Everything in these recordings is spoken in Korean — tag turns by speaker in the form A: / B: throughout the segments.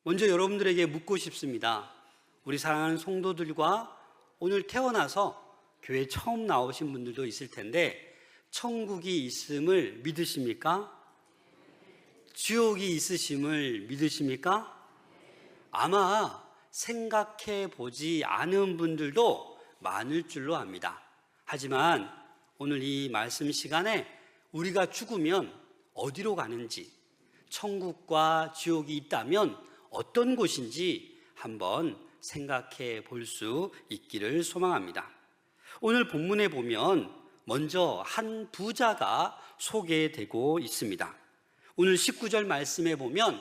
A: 먼저 여러분들에게 묻고 싶습니다. 우리 사랑하는 성도들과 오늘 태어나서 교회 처음 나오신 분들도 있을 텐데 천국이 있음을 믿으십니까? 지옥이 있으심을 믿으십니까? 아마 생각해 보지 않은 분들도 많을 줄로 압니다. 하지만 오늘 이 말씀 시간에 우리가 죽으면 어디로 가는지, 천국과 지옥이 있다면 어떤 곳인지 한번 생각해 볼 수 있기를 소망합니다. 오늘 본문에 보면 먼저 한 부자가 소개되고 있습니다. 오늘 19절 말씀에 보면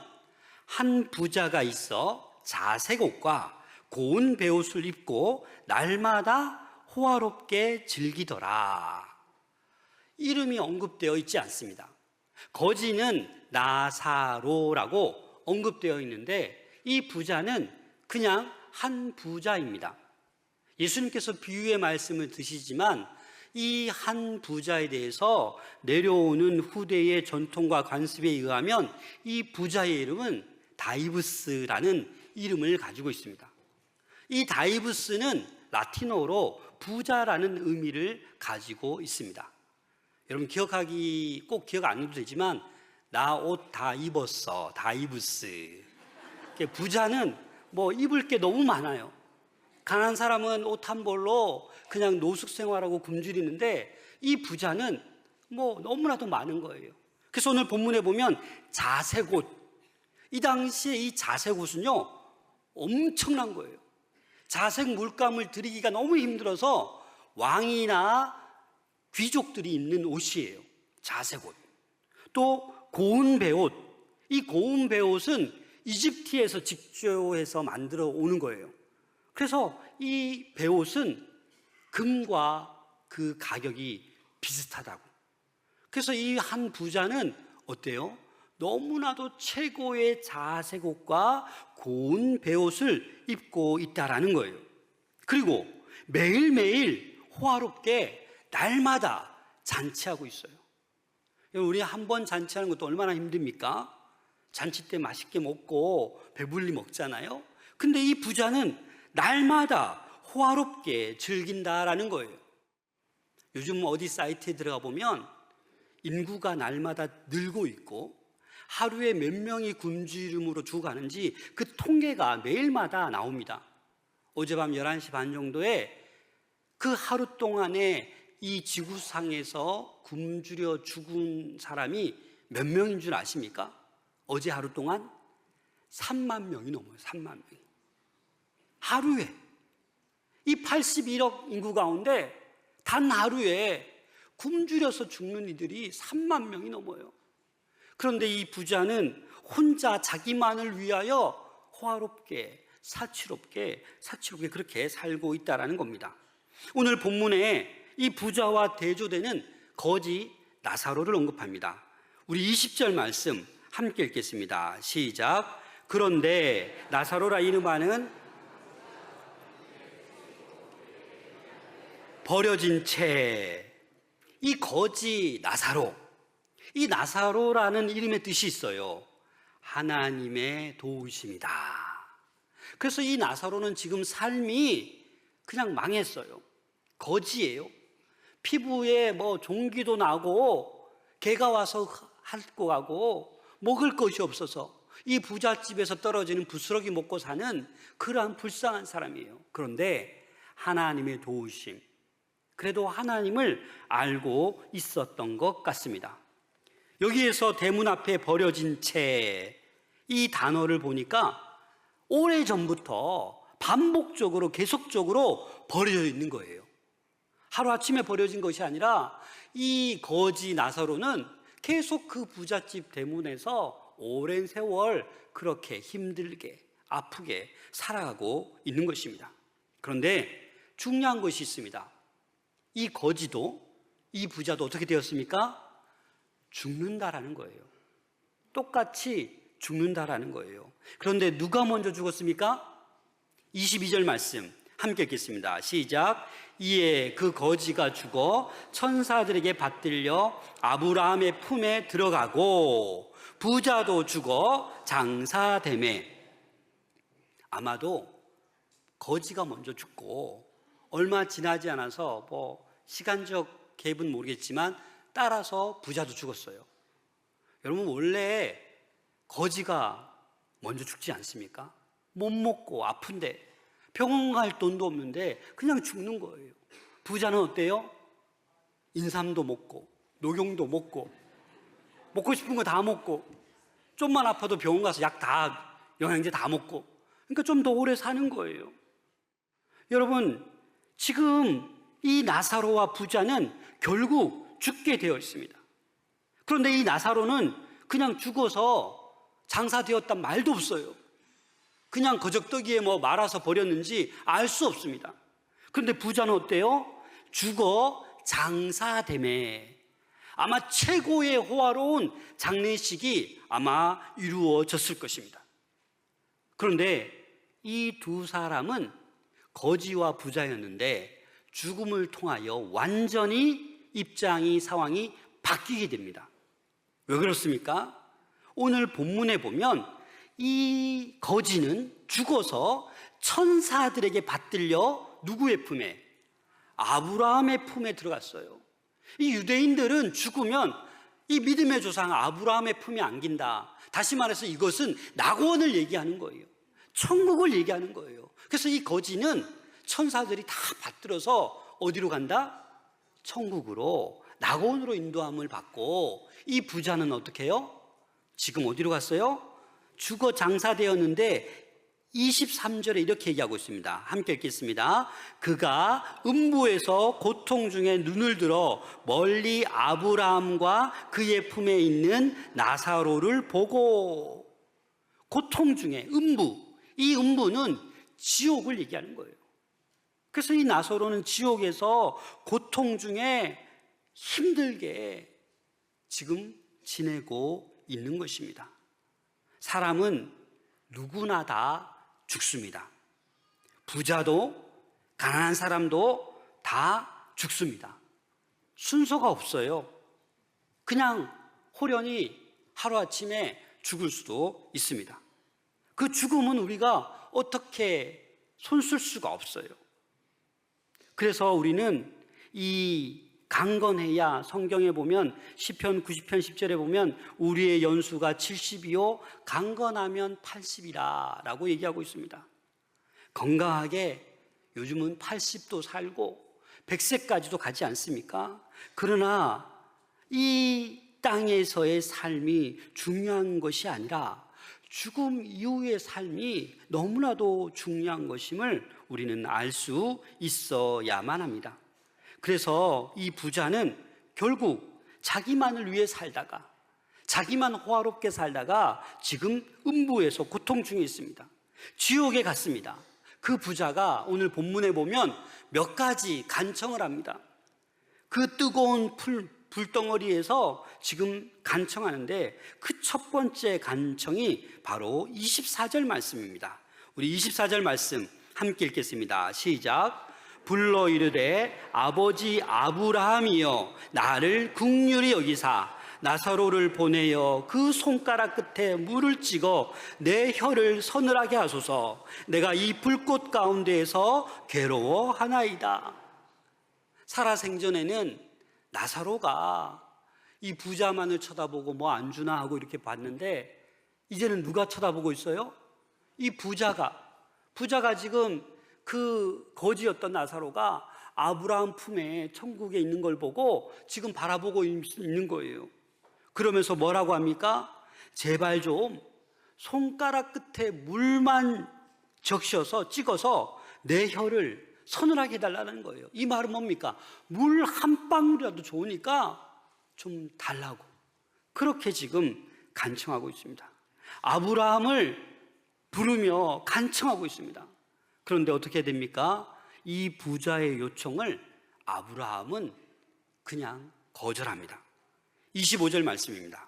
A: 한 부자가 있어 자색 옷과 고운 베옷을 입고 날마다 호화롭게 즐기더라. 이름이 언급되어 있지 않습니다. 거지는 나사로라고 언급되어 있는데 이 부자는 그냥 한 부자입니다. 예수님께서 비유의 말씀을 드시지만 이 한 부자에 대해서 내려오는 후대의 전통과 관습에 의하면 이 부자의 이름은 다이브스라는 이름을 가지고 있습니다. 이 다이브스는 라틴어로 부자라는 의미를 가지고 있습니다. 여러분 꼭 기억 안 해도 되지만 나 옷 다 입었어, 다이브스. 부자는 입을 게 너무 많아요. 가난한 사람은 옷 한 벌로 그냥 노숙 생활하고 굶주리는데 이 부자는 너무나도 많은 거예요. 그래서 오늘 본문에 보면 자색옷, 이 당시에 이 자색옷은요 엄청난 거예요. 자색 물감을 들이기가 너무 힘들어서 왕이나 귀족들이 입는 옷이에요. 자색옷. 또 고운 베옷, 이 고운 베옷은 이집트에서 직조해서 만들어 오는 거예요. 그래서 이 베옷은 금과 그 가격이 비슷하다고. 그래서 이 한 부자는 어때요? 너무나도 최고의 자색 옷과 고운 베옷을 입고 있다라는 거예요. 그리고 매일매일 호화롭게 날마다 잔치하고 있어요. 우리 한 번 잔치하는 것도 얼마나 힘듭니까? 잔치 때 맛있게 먹고 배불리 먹잖아요. 근데 이 부자는 날마다 호화롭게 즐긴다라는 거예요. 요즘 어디 사이트에 들어가 보면 인구가 날마다 늘고 있고 하루에 몇 명이 굶주림으로 죽어가는지 그 통계가 매일마다 나옵니다. 어젯밤 11시 반 정도에 그 하루 동안에 이 지구상에서 굶주려 죽은 사람이 몇 명인 줄 아십니까? 어제 하루 동안 3만 명이 넘어요. 3만 명이. 하루에. 이 81억 인구 가운데 단 하루에 굶주려서 죽는 이들이 3만 명이 넘어요. 그런데 이 부자는 혼자 자기만을 위하여 호화롭게 사치롭게 그렇게 살고 있다는 겁니다. 오늘 본문에 이 부자와 대조되는 거지 나사로를 언급합니다. 우리 20절 말씀 함께 읽겠습니다. 시작. 그런데 나사로라 이름하는 버려진 채, 이 거지 나사로, 이 나사로라는 이름의 뜻이 있어요. 하나님의 도우심이다. 그래서 이 나사로는 지금 삶이 그냥 망했어요. 거지예요. 피부에 종기도 나고 개가 와서 핥고 가고 먹을 것이 없어서 이 부잣집에서 떨어지는 부스러기 먹고 사는 그러한 불쌍한 사람이에요. 그런데 하나님의 도우심, 그래도 하나님을 알고 있었던 것 같습니다. 여기에서 대문 앞에 버려진 채, 이 단어를 보니까 오래전부터 반복적으로 계속적으로 버려져 있는 거예요. 하루아침에 버려진 것이 아니라 이 거지 나사로는 계속 그 부잣집 대문에서 오랜 세월 그렇게 힘들게 아프게 살아가고 있는 것입니다. 그런데 중요한 것이 있습니다. 이 거지도 이 부자도 어떻게 되었습니까? 죽는다라는 거예요. 똑같이 죽는다라는 거예요. 그런데 누가 먼저 죽었습니까? 22절 말씀 함께 읽겠습니다. 시작. 이에 그 거지가 죽어 천사들에게 받들려 아브라함의 품에 들어가고 부자도 죽어 장사되매. 아마도 거지가 먼저 죽고 얼마 지나지 않아서 뭐 시간적 갭은 모르겠지만 따라서 부자도 죽었어요. 여러분, 원래 거지가 먼저 죽지 않습니까? 못 먹고 아픈데 병원 갈 돈도 없는데 그냥 죽는 거예요. 부자는 어때요? 인삼도 먹고 녹용도 먹고 먹고 싶은 거 다 먹고 좀만 아파도 병원 가서 약 다, 영양제 다 먹고, 그러니까 좀 더 오래 사는 거예요. 여러분, 지금 이 나사로와 부자는 결국 죽게 되어 있습니다. 그런데 이 나사로는 그냥 죽어서 장사되었단 말도 없어요. 그냥 거적더기에 뭐 말아서 버렸는지 알 수 없습니다. 그런데 부자는 어때요? 죽어 장사되매. 아마 최고의 호화로운 장례식이 아마 이루어졌을 것입니다. 그런데 이 두 사람은 거지와 부자였는데 죽음을 통하여 완전히 입장이, 상황이 바뀌게 됩니다. 왜 그렇습니까? 오늘 본문에 보면 이 거지는 죽어서 천사들에게 받들려 누구의 품에? 아브라함의 품에 들어갔어요. 이 유대인들은 죽으면 이 믿음의 조상 아브라함의 품에 안긴다. 다시 말해서 이것은 낙원을 얘기하는 거예요. 천국을 얘기하는 거예요. 그래서 이 거지는 천사들이 다 받들어서 어디로 간다? 천국으로, 낙원으로 인도함을 받고, 이 부자는 어떻게 해요? 지금 어디로 갔어요? 죽어 장사되었는데 23절에 이렇게 얘기하고 있습니다. 함께 읽겠습니다. 그가 음부에서 고통 중에 눈을 들어 멀리 아브라함과 그의 품에 있는 나사로를 보고. 고통 중에 음부, 이 음부는 지옥을 얘기하는 거예요. 그래서 이 나사로는 지옥에서 고통 중에 힘들게 지금 지내고 있는 것입니다. 사람은 누구나 다 죽습니다. 부자도 가난한 사람도 다 죽습니다. 순서가 없어요. 그냥 호련히 하루아침에 죽을 수도 있습니다. 그 죽음은 우리가 어떻게 손쓸 수가 없어요. 그래서 우리는 이 강건해야, 성경에 보면 시편 90편 10절에 보면 우리의 연수가 70이요 강건하면 80이라 라고 얘기하고 있습니다. 건강하게 요즘은 80도 살고 100세까지도 가지 않습니까? 그러나 이 땅에서의 삶이 중요한 것이 아니라 죽음 이후의 삶이 너무나도 중요한 것임을 우리는 알 수 있어야만 합니다. 그래서 이 부자는 결국 자기만을 위해 살다가, 자기만 호화롭게 살다가 지금 음부에서 고통 중에 있습니다. 지옥에 갔습니다. 그 부자가 오늘 본문에 보면 몇 가지 간청을 합니다. 그 뜨거운 불덩어리에서 지금 간청하는데 그 첫 번째 간청이 바로 24절 말씀입니다. 우리 24절 말씀 함께 읽겠습니다. 시작. 불러 이르되 아버지 아브라함이여 나를 긍휼히 여기사 나사로를 보내어 그 손가락 끝에 물을 찍어 내 혀를 서늘하게 하소서. 내가 이 불꽃 가운데에서 괴로워하나이다. 살아생전에는 나사로가 이 부자만을 쳐다보고 뭐 안 주나 하고 이렇게 봤는데 이제는 누가 쳐다보고 있어요? 이 부자가 지금 그 거지였던 나사로가 아브라함 품에 천국에 있는 걸 보고 지금 바라보고 있는 거예요. 그러면서 뭐라고 합니까? 제발 좀 손가락 끝에 물만 적셔서 찍어서 내 혀를 서늘하게 해달라는 거예요. 이 말은 뭡니까? 물 한 방울이라도 좋으니까 좀 달라고. 그렇게 지금 간청하고 있습니다. 아브라함을 부르며 간청하고 있습니다. 그런데 어떻게 됩니까? 이 부자의 요청을 아브라함은 그냥 거절합니다. 25절 말씀입니다.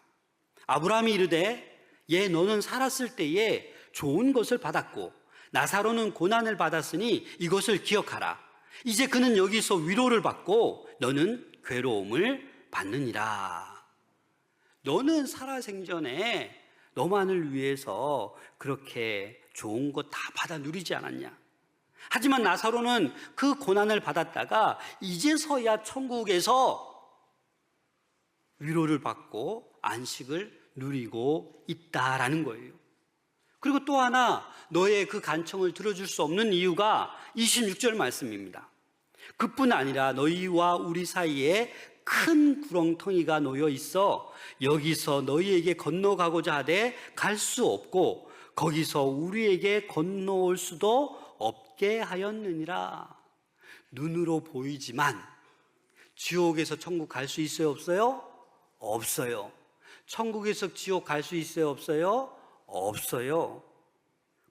A: 아브라함이 이르되 예 너는 살았을 때에 좋은 것을 받았고 나사로는 고난을 받았으니 이것을 기억하라. 이제 그는 여기서 위로를 받고 너는 괴로움을 받느니라. 너는 살아생전에 너만을 위해서 그렇게 좋은 거 다 받아 누리지 않았냐? 하지만 나사로는 그 고난을 받았다가 이제서야 천국에서 위로를 받고 안식을 누리고 있다라는 거예요. 그리고 또 하나 너의 그 간청을 들어줄 수 없는 이유가 26절 말씀입니다. 그뿐 아니라 너희와 우리 사이에 큰 구렁텅이가 놓여 있어 여기서 너희에게 건너가고자 하되 갈 수 없고 거기서 우리에게 건너올 수도 없게 하였느니라. 눈으로 보이지만 지옥에서 천국 갈 수 있어요, 없어요? 없어요. 천국에서 지옥 갈 수 있어요, 없어요? 없어요.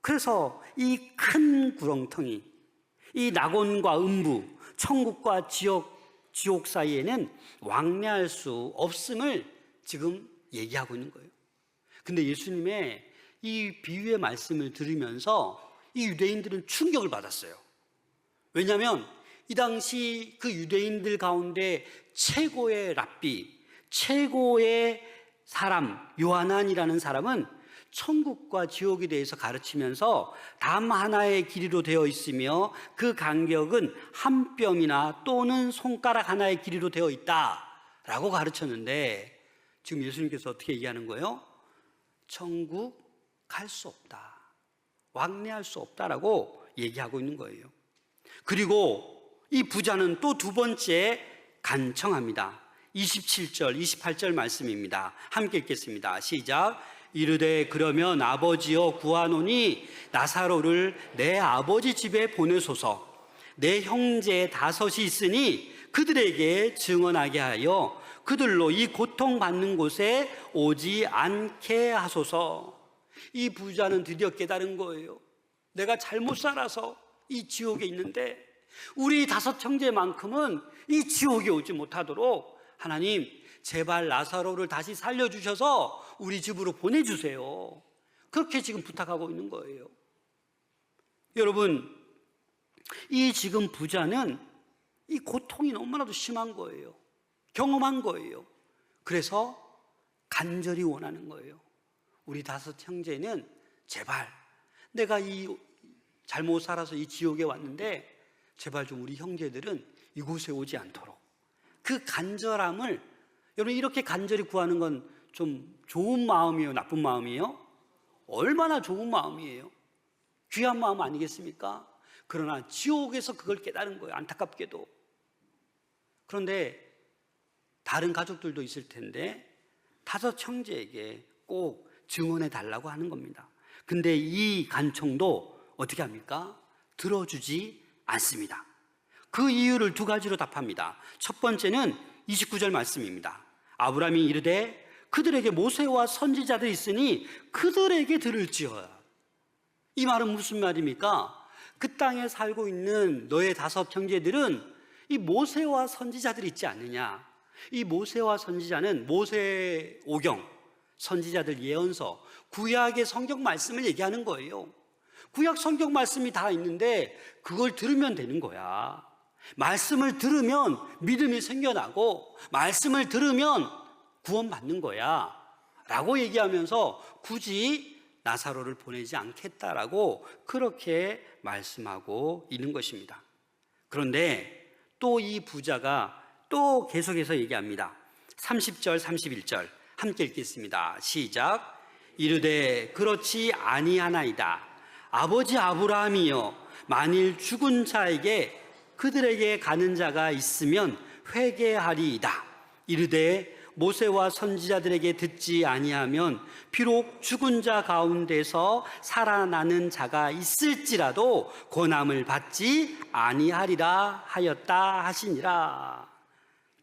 A: 그래서 이 큰 구렁텅이, 이 낙원과 음부, 천국과 지옥 사이에는 왕래할 수 없음을 지금 얘기하고 있는 거예요. 근데 예수님의 이 비유의 말씀을 들으면서 이 유대인들은 충격을 받았어요. 왜냐하면 이 당시 그 유대인들 가운데 최고의 랍비, 최고의 사람, 요하난이라는 사람은 천국과 지옥에 대해서 가르치면서 담 하나의 길이로 되어 있으며 그 간격은 한 뼘이나 또는 손가락 하나의 길이로 되어 있다라고 가르쳤는데 지금 예수님께서 어떻게 얘기하는 거예요? 천국 갈 수 없다, 왕래할 수 없다라고 얘기하고 있는 거예요. 그리고 이 부자는 또 두 번째 간청합니다. 27절, 28절 말씀입니다. 함께 읽겠습니다. 시작. 이르되 그러면 아버지여 구하노니 나사로를 내 아버지 집에 보내소서. 내 형제 5이 있으니 그들에게 증언하게 하여 그들로 이 고통받는 곳에 오지 않게 하소서. 이 부자는 드디어 깨달은 거예요. 내가 잘못 살아서 이 지옥에 있는데 우리 5 형제만큼은 이 지옥에 오지 못하도록 하나님 제발 나사로를 다시 살려주셔서 우리 집으로 보내주세요. 그렇게 지금 부탁하고 있는 거예요. 여러분, 이 지금 부자는 이 고통이 너무나도 심한 거예요. 경험한 거예요. 그래서 간절히 원하는 거예요. 우리 5 형제는 제발 내가 이 잘못 살아서 이 지옥에 왔는데 제발 좀 우리 형제들은 이곳에 오지 않도록. 그 간절함을, 여러분 이렇게 간절히 구하는 건 좀 좋은 마음이에요, 나쁜 마음이에요? 얼마나 좋은 마음이에요. 귀한 마음 아니겠습니까? 그러나 지옥에서 그걸 깨달은 거예요, 안타깝게도. 그런데 다른 가족들도 있을 텐데 5 형제에게 꼭 증언해 달라고 하는 겁니다. 근데 이 간청도 어떻게 합니까? 들어주지 않습니다. 그 이유를 2가지로 답합니다. 첫 번째는 29절 말씀입니다. 아브라함이 이르되 그들에게 모세와 선지자들이 있으니 그들에게 들을지어다. 이 말은 무슨 말입니까? 그 땅에 살고 있는 너의 5 형제들은 이 모세와 선지자들이 있지 않느냐. 이 모세와 선지자는 모세 오경, 선지자들 예언서, 구약의 성경 말씀을 얘기하는 거예요. 구약 성경 말씀이 다 있는데 그걸 들으면 되는 거야. 말씀을 들으면 믿음이 생겨나고 말씀을 들으면 구원받는 거야 라고 얘기하면서 굳이 나사로를 보내지 않겠다라고 그렇게 말씀하고 있는 것입니다. 그런데 또 이 부자가 또 계속해서 얘기합니다. 30절, 31절 함께 읽겠습니다. 시작. 이르되 그렇지 아니하나이다. 아버지 아브라함이여 만일 죽은 자에게 그들에게 가는 자가 있으면 회개하리이다. 이르되 모세와 선지자들에게 듣지 아니하면 비록 죽은 자 가운데서 살아나는 자가 있을지라도 권함을 받지 아니하리라 하였다 하시니라.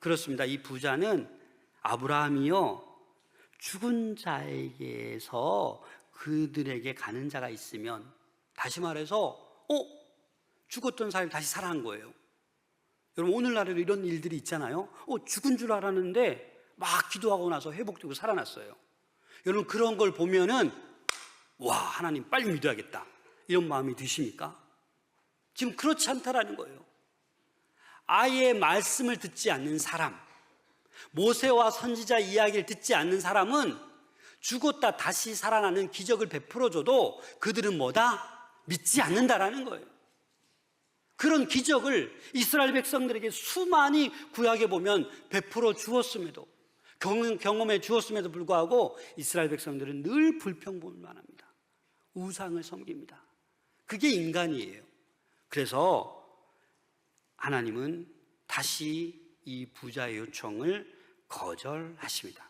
A: 그렇습니다. 이 부자는 아브라함이요 죽은 자에게서 그들에게 가는 자가 있으면, 다시 말해서 죽었던 사람이 다시 살아난 거예요. 여러분 오늘날에도 이런 일들이 있잖아요. 죽은 줄 알았는데 막 기도하고 나서 회복되고 살아났어요. 여러분 그런 걸 보면은 와, 하나님 빨리 믿어야겠다 이런 마음이 드십니까? 지금 그렇지 않다라는 거예요. 아예 말씀을 듣지 않는 사람, 모세와 선지자 이야기를 듣지 않는 사람은 죽었다 다시 살아나는 기적을 베풀어줘도 그들은 뭐다? 믿지 않는다라는 거예요. 그런 기적을 이스라엘 백성들에게 수많이 구약에 보면 베풀어 주었음에도, 경험해 주었음에도 불구하고 이스라엘 백성들은 늘 불평불만합니다. 우상을 섬깁니다. 그게 인간이에요. 그래서 하나님은 다시 이 부자의 요청을 거절하십니다.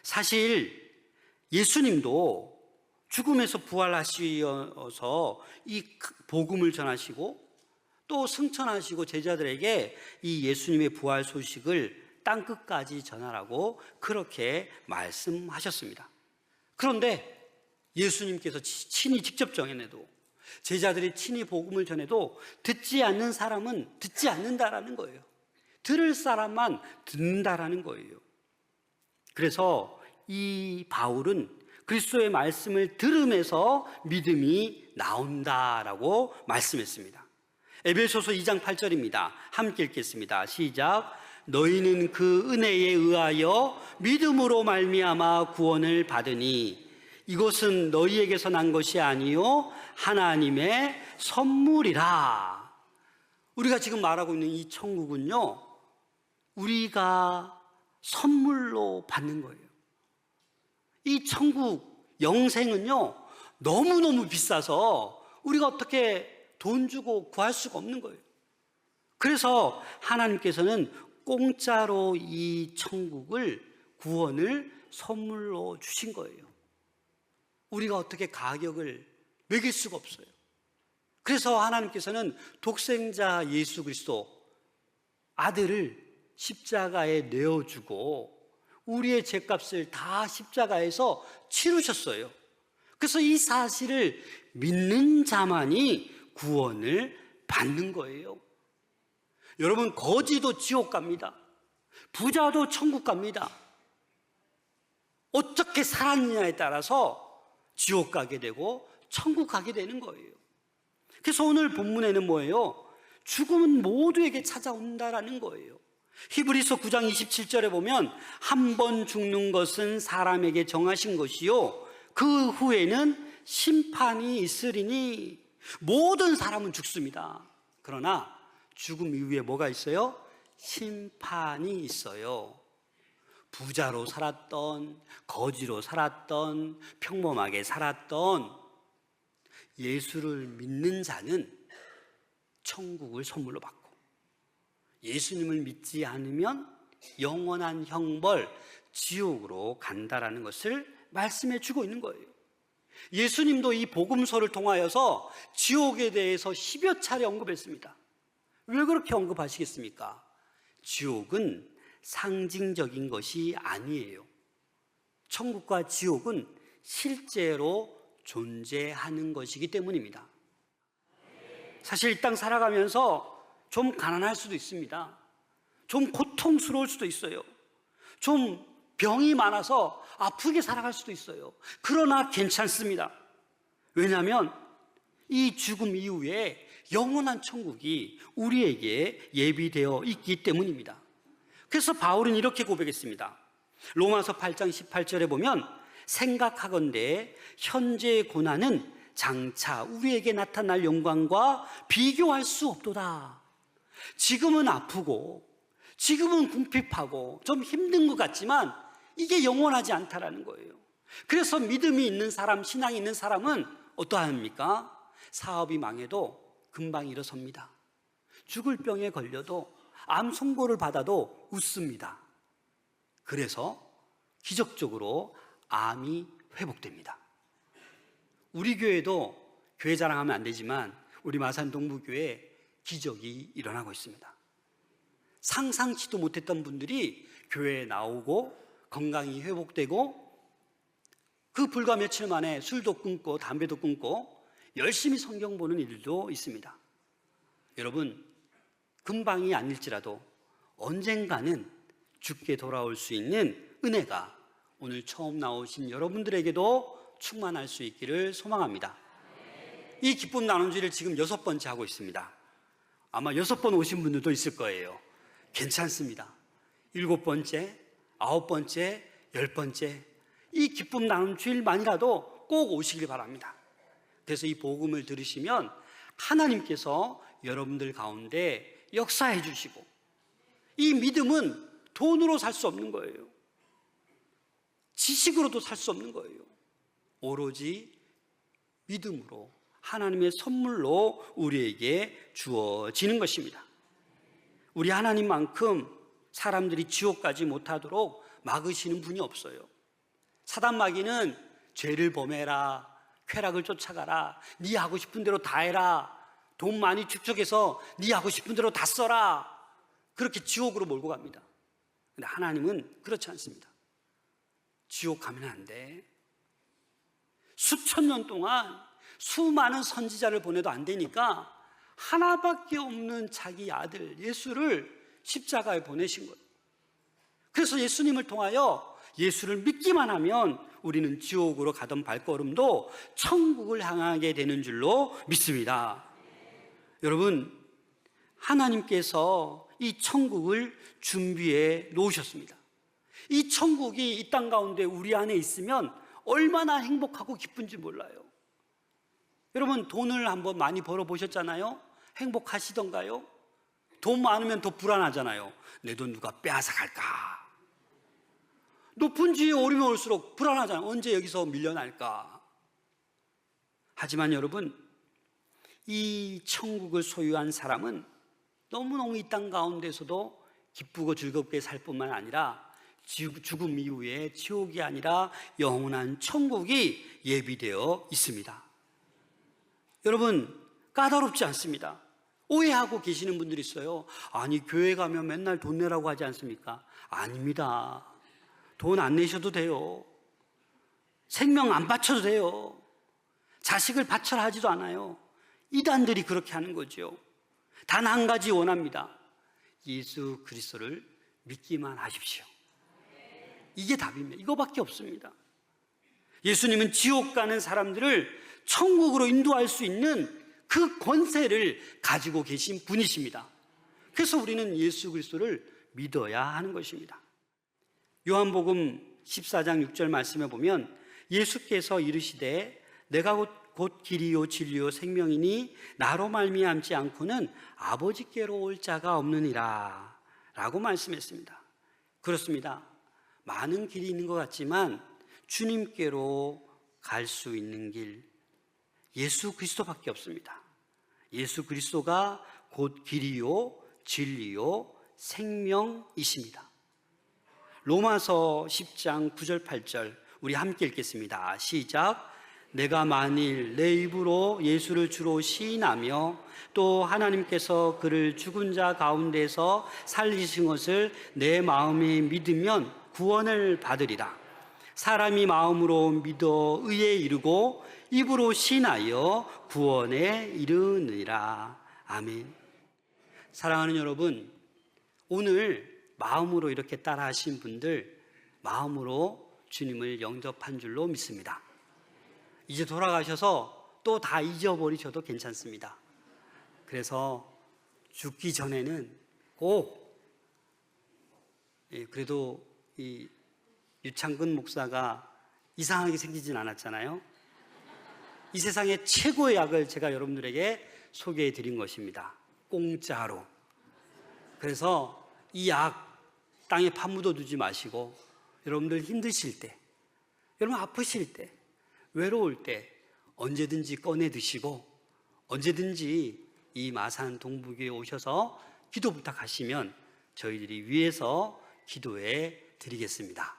A: 사실 예수님도 죽음에서 부활하셔서 이 복음을 전하시고 또 승천하시고 제자들에게 이 예수님의 부활 소식을 땅끝까지 전하라고 그렇게 말씀하셨습니다. 그런데 예수님께서 친히 직접 정해내도, 제자들이 친히 복음을 전해도 듣지 않는 사람은 듣지 않는다라는 거예요. 들을 사람만 듣는다라는 거예요. 그래서 이 바울은 그리스도의 말씀을 들음에서 믿음이 나온다라고 말씀했습니다. 에베소서 2장 8절입니다. 함께 읽겠습니다. 시작. 너희는 그 은혜에 의하여 믿음으로 말미암아 구원을 받으니 이것은 너희에게서 난 것이 아니요 하나님의 선물이라. 우리가 지금 말하고 있는 이 천국은요, 우리가 선물로 받는 거예요. 이 천국 영생은요, 너무너무 비싸서 우리가 어떻게 돈 주고 구할 수가 없는 거예요. 그래서 하나님께서는 공짜로 이 천국을, 구원을 선물로 주신 거예요. 우리가 어떻게 가격을 매길 수가 없어요. 그래서 하나님께서는 독생자 예수 그리스도 아들을 십자가에 내어주고 우리의 죄값을 다 십자가에서 치르셨어요. 그래서 이 사실을 믿는 자만이 구원을 받는 거예요. 여러분, 거지도 지옥 갑니다. 부자도 천국 갑니다. 어떻게 살았느냐에 따라서 지옥 가게 되고 천국 가게 되는 거예요. 그래서 오늘 본문에는 뭐예요? 죽음은 모두에게 찾아온다라는 거예요. 히브리서 9장 27절에 보면 한 번 죽는 것은 사람에게 정하신 것이요 그 후에는 심판이 있으리니. 모든 사람은 죽습니다. 그러나 죽음 이후에 뭐가 있어요? 심판이 있어요. 부자로 살았던, 거지로 살았던, 평범하게 살았던 예수를 믿는 자는 천국을 선물로 받고, 예수님을 믿지 않으면 영원한 형벌, 지옥으로 간다라는 것을 말씀해 주고 있는 거예요. 예수님도 이 복음서를 통하여서 지옥에 대해서 10여 차례 언급했습니다. 왜 그렇게 언급하시겠습니까? 지옥은 상징적인 것이 아니에요. 천국과 지옥은 실제로 존재하는 것이기 때문입니다. 사실 이 땅 살아가면서 좀 가난할 수도 있습니다. 좀 고통스러울 수도 있어요. 좀 병이 많아서 아프게 살아갈 수도 있어요. 그러나 괜찮습니다. 왜냐하면 이 죽음 이후에 영원한 천국이 우리에게 예비되어 있기 때문입니다. 그래서 바울은 이렇게 고백했습니다. 로마서 8장 18절에 보면 생각하건대 현재의 고난은 장차 우리에게 나타날 영광과 비교할 수 없도다. 지금은 아프고 지금은 궁핍하고 좀 힘든 것 같지만 이게 영원하지 않다라는 거예요. 그래서 믿음이 있는 사람, 신앙이 있는 사람은 어떠합니까? 사업이 망해도 금방 일어섭니다. 죽을 병에 걸려도 암 선고를 받아도 웃습니다. 그래서 기적적으로 암이 회복됩니다. 우리 교회도, 교회 자랑하면 안 되지만 우리 마산 동부교회 기적이 일어나고 있습니다. 상상치도 못했던 분들이 교회에 나오고 건강이 회복되고 그 불과 며칠 만에 술도 끊고 담배도 끊고 열심히 성경 보는 일도 있습니다. 여러분, 금방이 아닐지라도 언젠가는 죽게 돌아올 수 있는 은혜가 오늘 처음 나오신 여러분들에게도 충만할 수 있기를 소망합니다. 이 기쁨 나눔주의를 지금 6번째 하고 있습니다. 아마 6번 오신 분들도 있을 거예요. 괜찮습니다. 7번째, 9번째, 10번째 이 기쁨 나눈 주일만이라도 꼭 오시길 바랍니다. 그래서 이 복음을 들으시면 하나님께서 여러분들 가운데 역사해 주시고, 이 믿음은 돈으로 살 수 없는 거예요. 지식으로도 살 수 없는 거예요. 오로지 믿음으로, 하나님의 선물로 우리에게 주어지는 것입니다. 우리 하나님만큼 사람들이 지옥 가지 못하도록 막으시는 분이 없어요. 사단 마귀는 죄를 범해라, 쾌락을 쫓아가라, 네 하고 싶은 대로 다 해라, 돈 많이 축적해서 네 하고 싶은 대로 다 써라, 그렇게 지옥으로 몰고 갑니다. 근데 하나님은 그렇지 않습니다. 지옥 가면 안 돼. 수천 년 동안 수많은 선지자를 보내도 안 되니까 하나밖에 없는 자기 아들 예수를 십자가에 보내신 거예요. 그래서 예수님을 통하여 예수를 믿기만 하면 우리는 지옥으로 가던 발걸음도 천국을 향하게 되는 줄로 믿습니다. 여러분, 하나님께서 이 천국을 준비해 놓으셨습니다. 이 천국이 이 땅 가운데 우리 안에 있으면 얼마나 행복하고 기쁜지 몰라요. 여러분, 돈을 한번 많이 벌어 보셨잖아요? 행복하시던가요? 돈 많으면 더 불안하잖아요. 내 돈 누가 빼앗아 갈까? 높은 지위에 오르면 올수록 불안하잖아요. 언제 여기서 밀려날까? 하지만 여러분, 이 천국을 소유한 사람은 너무너무 이 땅 가운데서도 기쁘고 즐겁게 살 뿐만 아니라 죽음 이후에 지옥이 아니라 영원한 천국이 예비되어 있습니다. 여러분, 까다롭지 않습니다. 오해하고 계시는 분들이 있어요. 아니, 교회 가면 맨날 돈 내라고 하지 않습니까? 아닙니다. 돈 안 내셔도 돼요. 생명 안 바쳐도 돼요. 자식을 바쳐라 하지도 않아요. 이단들이 그렇게 하는 거죠. 단 한 가지 원합니다. 예수 그리스도를 믿기만 하십시오. 이게 답입니다. 이거밖에 없습니다. 예수님은 지옥 가는 사람들을 천국으로 인도할 수 있는 그 권세를 가지고 계신 분이십니다. 그래서 우리는 예수 그리스도를 믿어야 하는 것입니다. 요한복음 14장 6절 말씀에 보면 예수께서 이르시되 내가 곧 길이요 진리요 생명이니 나로 말미암지 않고는 아버지께로 올 자가 없느니라 라고 말씀했습니다. 그렇습니다. 많은 길이 있는 것 같지만 주님께로 갈 수 있는 길, 예수 그리스도밖에 없습니다. 예수 그리스도가 곧 길이요 진리요 생명이십니다. 로마서 10장 9절 8절 우리 함께 읽겠습니다. 시작. 내가 만일 내 입으로 예수를 주로 시인하며 또 하나님께서 그를 죽은 자 가운데서 살리신 것을 내 마음에 믿으면 구원을 받으리라. 사람이 마음으로 믿어 의에 이르고 입으로 시인하여 구원에 이르느니라. 아멘. 사랑하는 여러분, 오늘 마음으로 이렇게 따라하신 분들 마음으로 주님을 영접한 줄로 믿습니다. 이제 돌아가셔서 또 다 잊어버리셔도 괜찮습니다. 그래서 죽기 전에는 꼭, 그래도 이 유창근 목사가 이상하게 생기진 않았잖아요. 이 세상의 최고의 약을 제가 여러분들에게 소개해 드린 것입니다. 공짜로. 그래서 이 약 땅에 파묻어 두지 마시고 여러분들 힘드실 때, 여러분 아프실 때, 외로울 때 언제든지 꺼내 드시고 언제든지 이 마산 동북교에 오셔서 기도 부탁하시면 저희들이 위에서 기도해 드리겠습니다.